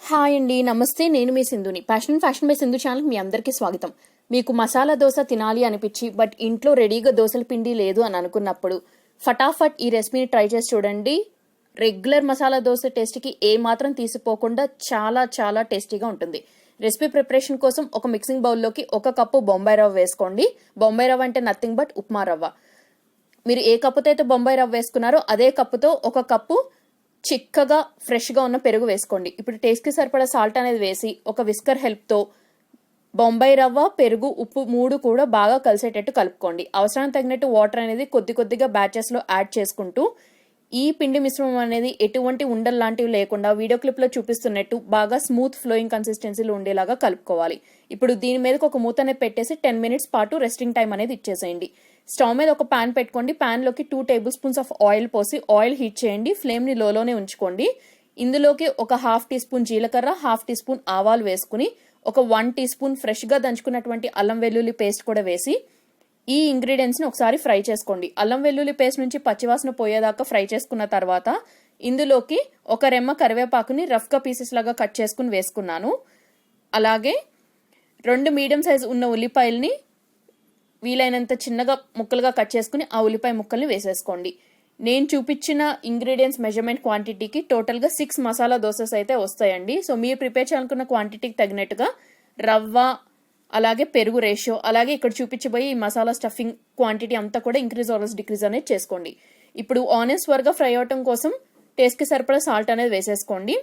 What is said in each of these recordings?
Hi అండి, నమస్తే. నేను మీ సింధుని. ఫ్యాషన్ బై సింధు ఛానల్కి మీ అందరికీ స్వాగతం. మీకు మసాలా దోశ తినాలి అనిపించి బట్ ఇంట్లో రెడీగా దోశల పిండి లేదు అని అనుకున్నప్పుడు ఫటాఫట్ ఈ రెసిపీని ట్రై చేసి చూడండి. రెగ్యులర్ మసాలా దోశ టేస్ట్కి ఏ మాత్రం తీసిపోకుండా చాలా చాలా టేస్టీగా ఉంటుంది. రెసిపీ ప్రిపరేషన్ కోసం ఒక మిక్సింగ్ బౌల్లోకి 1 కప్పు బొంబాయి రవ్వ వేసుకోండి. బొంబాయి రవ్వ అంటే నథింగ్ బట్ ఉప్మా రవ్వ. మీరు ఏ కప్పుతో అయితే బొంబాయి రవ్వ వేసుకున్నారో అదే కప్పుతో 1 కప్పు చిక్కగా ఫ్రెష్గా ఉన్న పెరుగు వేసుకోండి. ఇప్పుడు టేస్ట్కి సరిపడా సాల్ట్ అనేది వేసి ఒక విస్కర్ హెల్ప్తో బొంబాయి రవ్వ, పెరుగు, ఉప్పు 3 కూడా బాగా కలిసేటట్టు కలుపుకోండి. అవసరానికి తగినట్టు వాటర్ అనేది కొద్దిగా బ్యాచెస్లో యాడ్ చేసుకుంటూ ఈ పిండి మిశ్రమం అనేది ఎటువంటి ఉండలు లాంటివి లేకుండా వీడియో క్లిప్లో చూపిస్తున్నట్టు బాగా స్మూత్ ఫ్లోయింగ్ కన్సిస్టెన్సీలో ఉండేలాగా కలుపుకోవాలి. ఇప్పుడు దీని మీదకి ఒక మూత అనేది పెట్టేసి 10 మినిట్స్ పాటు రెస్టింగ్ టైం అనేది ఇచ్చేసేయండి. స్టవ్ మీద ఒక ప్యాన్ పెట్టుకోండి. ప్యాన్లోకి 2 టేబుల్ స్పూన్స్ ఆఫ్ ఆయిల్ పోసి ఆయిల్ హీట్ చేయండి. ఫ్లేమ్ని లోలోనే ఉంచుకోండి. ఇందులోకి ఒక 1/2 టీ స్పూన్ జీలకర్ర, 1/2 టీ స్పూన్ ఆవాలు వేసుకుని ఒక 1 టీ స్పూన్ ఫ్రెష్గా దంచుకున్నటువంటి అల్లం వెల్లుల్లి పేస్ట్ కూడా వేసి ఈ ఇంగ్రీడియంట్స్ని ఒకసారి ఫ్రై చేసుకోండి. అల్లం వెల్లుల్లి పేస్ట్ నుంచి పచ్చివాసన పోయేదాకా ఫ్రై చేసుకున్న తర్వాత ఇందులోకి ఒక రెమ్మ కరివేపాకుని రఫ్గా పీసెస్ లాగా కట్ చేసుకుని వేసుకున్నాను. అలాగే 2 మీడియం సైజు ఉన్న ఉల్లిపాయల్ని వీలైనంత చిన్నగా ముక్కలుగా కట్ చేసుకుని ఆ ఉల్లిపాయ ముక్కల్ని వేసేసుకోండి. నేను చూపించిన ఇంగ్రీడియంట్స్ మెజర్మెంట్ క్వాంటిటీకి టోటల్గా 6 మసాలా దోసెస్ అయితే వస్తాయండి. సో మీరు ప్రిపేర్ చేయాలనుకున్న క్వాంటిటీకి తగినట్టుగా రవ్వ, అలాగే పెరుగు రేషియో, అలాగే ఇక్కడ చూపించబోయే ఈ మసాలా స్టఫింగ్ క్వాంటిటీ అంతా కూడా ఇంక్రీజ్ ఆర్ డిక్రీజ్ అనేది చేసుకోండి. ఇప్పుడు ఆనియన్స్ త్వరగా ఫ్రై అవటం కోసం టేస్ట్కి సరిపడా సాల్ట్ అనేది వేసేసుకోండి.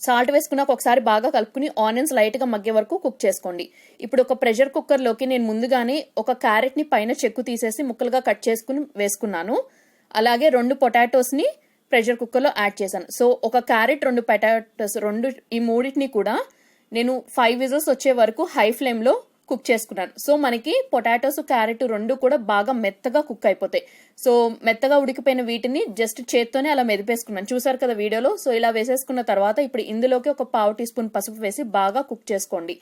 సాల్ట్ వేసుకున్నాక ఒకసారి బాగా కలుపుకుని ఆనియన్స్ లైట్గా మగ్గే వరకు కుక్ చేసుకోండి. ఇప్పుడు ఒక ప్రెషర్ కుక్కర్లోకి నేను ముందుగానే ఒక క్యారెట్ని పైన చెక్కు తీసేసి ముక్కలుగా కట్ చేసుకుని వేసుకున్నాను. అలాగే 2 పొటాటోస్ని ప్రెషర్ కుక్కర్లో యాడ్ చేశాను. సో ఒక క్యారెట్, 2 పొటాటోస్, ఈ మూడింటిని కూడా నేను 5 విజిల్స్ వచ్చే వరకు హై ఫ్లేమ్లో కుక్ చేసుకున్నాను. సో మనకి పొటాటోస్, క్యారెట్ 2 కూడా బాగా మెత్తగా కుక్ అయిపోతాయి. సో మెత్తగా ఉడికిపోయిన వీటిని జస్ట్ చేత్తోనే అలా మెదిపేసుకున్నాను. చూసారు కదా వీడియోలో. సో ఇలా వేసేసుకున్న తర్వాత ఇప్పుడు ఇందులోకి ఒక 1/2 టీ స్పూన్ పసుపు వేసి బాగా కుక్ చేసుకోండి.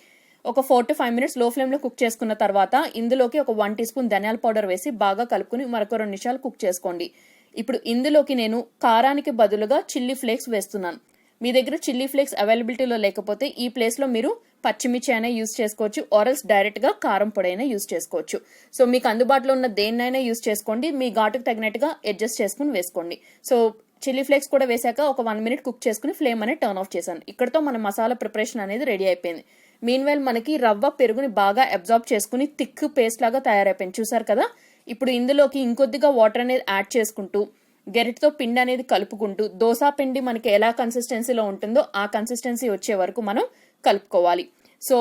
ఒక 4 to 5 మినిట్స్ లో ఫ్లేమ్లో కుక్ చేసుకున్న తర్వాత ఇందులోకి ఒక 1 టీ స్పూన్ ధనియాల పౌడర్ వేసి బాగా కలుపుకుని మరొక 2 నిమిషాలు కుక్ చేసుకోండి. ఇప్పుడు ఇందులోకి నేను కారానికి బదులుగా చిల్లీ ఫ్లేక్స్ వేస్తున్నాను. మీ దగ్గర చిల్లీ ఫ్లేక్స్ అవైలబిలిటీలో లేకపోతే ఈ ప్లేస్లో మీరు పచ్చిమిర్చి అయినా యూజ్ చేసుకోవచ్చు, ఆరల్స్ డైరెక్ట్గా కారం పొడి అయినా యూజ్ చేసుకోవచ్చు. సో మీకు అందుబాటులో ఉన్న దేన్నైనా యూజ్ చేసుకోండి. మీ ఘాటుకు తగినట్టుగా అడ్జస్ట్ చేసుకుని వేసుకోండి. సో చిల్లీ ఫ్లేక్స్ కూడా వేసాక ఒక 1 మినిట్ కుక్ చేసుకుని ఫ్లేమ్ అనేది టర్న్ ఆఫ్ చేశాను. ఇక్కడతో మన మసాలా ప్రిపరేషన్ అనేది రెడీ అయిపోయింది. మీన్వైల్ మనకి రవ్వ, పెరుగుని బాగా అబ్జార్బ్ చేసుకుని థిక్ పేస్ట్ లాగా తయారైపోయింది. చూసారు కదా. ఇప్పుడు ఇందులోకి ఇంకొద్దిగా వాటర్ అనేది యాడ్ చేసుకుంటూ గెరిటితో పిండి అనేది కలుపుకుంటూ దోసా పిండి మనకి ఎలా కన్సిస్టెన్సీలో ఉంటుందో ఆ కన్సిస్టెన్సీ వచ్చే వరకు మనం కలుపుకోవాలి. సో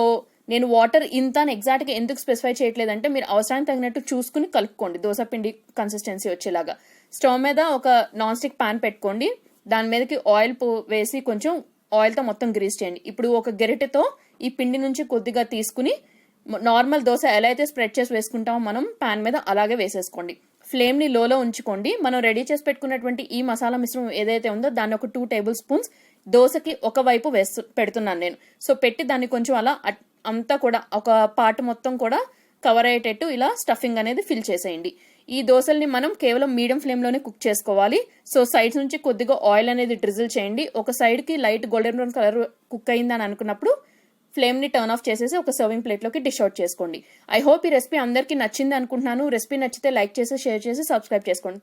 నేను వాటర్ ఇంత అని ఎగ్జాక్ట్గా ఎందుకు స్పెసిఫై చేయట్లేదంటే మీరు అవసరానికి తగినట్టు చూసుకుని కలుపుకోండి దోసా పిండి కన్సిస్టెన్సీ వచ్చేలాగా. స్టవ్ మీద ఒక నాన్ స్టిక్ ప్యాన్ పెట్టుకోండి. దాని మీదకి ఆయిల్ వేసి కొంచెం ఆయిల్తో మొత్తం గ్రీస్ చేయండి. ఇప్పుడు ఒక గెరిటెతో ఈ పిండి నుంచి కొద్దిగా తీసుకుని నార్మల్ దోశ ఎలా అయితే స్ప్రెడ్ చేసి వేసుకుంటామో మనం ప్యాన్ మీద అలాగే వేసేసుకోండి. ఫ్లేమ్ని లోలో ఉంచుకోండి. మనం రెడీ చేసి పెట్టుకున్నటువంటి ఈ మసాలా మిశ్రమం ఏదైతే ఉందో దాన్ని ఒక 2 టేబుల్ స్పూన్స్ దోశకి ఒకవైపు పెడుతున్నాను నేను. సో పెట్టి దాన్ని కొంచెం అలా అంతా కూడా ఒక పార్ట్ మొత్తం కూడా కవర్ అయ్యేటట్టు ఇలా స్టఫింగ్ అనేది ఫిల్ చేసేయండి. ఈ దోశల్ని మనం కేవలం మీడియం ఫ్లేమ్లోనే కుక్ చేసుకోవాలి. సో సైడ్స్ నుంచి కొద్దిగా ఆయిల్ అనేది డ్రిజిల్ చేయండి. ఒక సైడ్కి light golden brown colour cook అయిందని అనుకున్నప్పుడు ఫ్లేమ్ని టర్న్ ఆఫ్ చేసేసి ఒక సర్వింగ్ ప్లేట్లోకి డిష్ అవుట్ చేసుకోండి. ఐ హోప్ ఈ రెసిపీ అందరికీ నచ్చింది అనుకుంటున్నాను. రెసిపీ నచ్చితే లైక్ చేసి, షేర్ చేసి, సబ్స్క్రైబ్ చేసుకోండి.